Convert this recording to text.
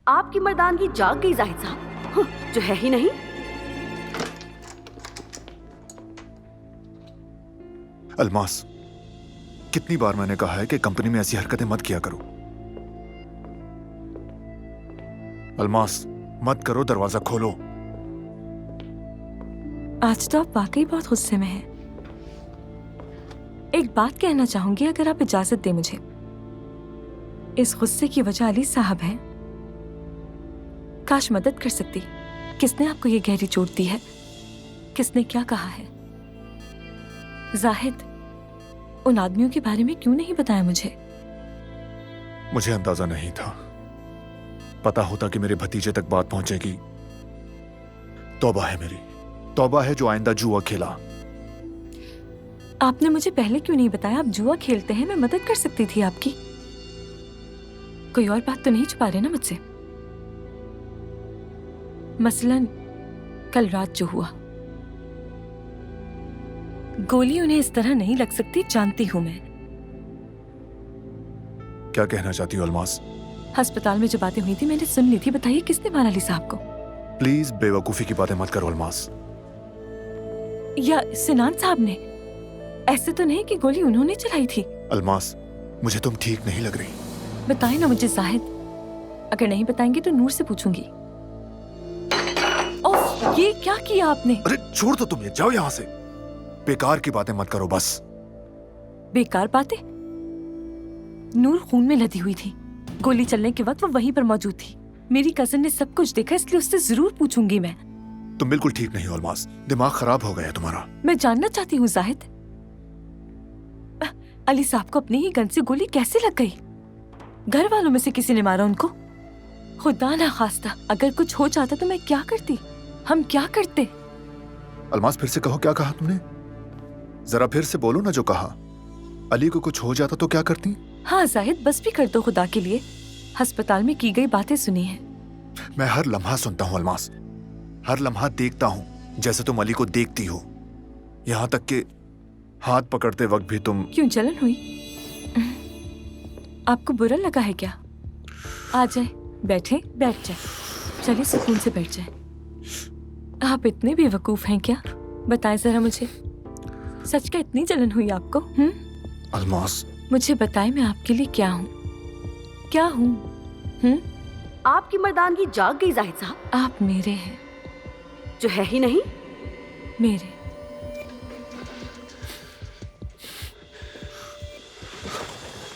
आपकी मर्दानगी जाग गई जाहिद साहब, जो है ही नहीं। अलमास, कितनी बार मैंने कहा है कि कंपनी में ऐसी हरकतें मत किया करो। अलमास, मत करो, दरवाजा खोलो। आज तो आप वाकई बहुत गुस्से में हैं। एक बात कहना चाहूंगी अगर आप इजाजत दें मुझे। इस गुस्से की वजह अली साहब है। काश मदद कर सकती। किसने आपको ये गहरी चोट दी है? किसने क्या कहा है? जाहिद, उन आदमियों के बारे में क्यों नहीं बताया मुझे? मुझे अंदाजा नहीं था। पता होता कि मेरे भतीजे तक बात पहुंचेगी। तौबा है मेरी, तौबा है जो आइंदा जुआ खेला। आपने मुझे पहले क्यों नहीं बताया? आप जुआ खेलते हैं, मैं मदद कर सकती थी आपकी। कोई और बात तो नहीं छुपा रहे ना मुझसे? मसलन कल रात जो हुआ। गोली उन्हें इस तरह नहीं लग सकती, जानती हूं मैं। क्या कहना चाहती हो अलमास? अस्पताल में जो बातें हुई थी मैंने सुन ली थी। बताइए किसने मारा अली साहब को? प्लीज बेवकूफी की बातें मत करो अलमास। या सिनान साहब ने? ऐसे तो नहीं कि गोली उन्होंने चलाई थी। अलमास, मुझे तुम ठीक नहीं लग रही। बताएं ना मुझे जाहिद। अगर नहीं बताएंगे तो नूर से पूछूंगी। ओह, ये क्या किया आपने? अरे छोड़ दो तुम, ये जाओ यहाँ से। बेकार की बातें मत करो बस। बेकार बातें? नूर खून में लदी हुई थी। गोली चलने के वक्त वो वहीं पर मौजूद थी। मेरी कजन ने सब कुछ देखा, इसलिए उससे जरूर पूछूंगी मैं। तुम बिल्कुल ठीक नहीं हो अलमास, दिमाग खराब हो गया है तुम्हारा। मैं जानना चाहती हूँ जाहिद, अली साहब को अपनी ही गन से गोली कैसे लग गई? घर वालों में से किसी ने मारा उनको? खुदा ना खास्ता अगर कुछ हो जाता तो मैं क्या करती? हम क्या करते? अलमास, फिर से कहो, क्या कहा तुमने? जरा फिर से बोलो ना जो कहा। अली को कुछ हो जाता तो क्या करती? हाँ जाहिद, बस भी कर दो खुदा के लिए। अस्पताल में की गई बातें सुनी है। मैं हर लम्हा सुनता हूँ अलमास, हर लम्हा देखता हूँ जैसे तुम अली को देखती हो। यहाँ तक कि हाथ पकड़ते वक्त भी तुम। क्यों, जलन हुई? आपको बुरा लगा है क्या? आ जाए, बैठे, बैठ जाए। चलिए सुकून से बैठ जाए। आप इतने बेवकूफ हैं क्या? बताएं जरा मुझे, सच का इतनी जलन हुई आपको? अलमास, मुझे बताएं मैं आपके लिए क्या हूँ? क्या हूँ? आपकी मर्दानगी जाग गई जाहिद साहब, आप मेरे हैं, जो है ही नहीं। मेरे।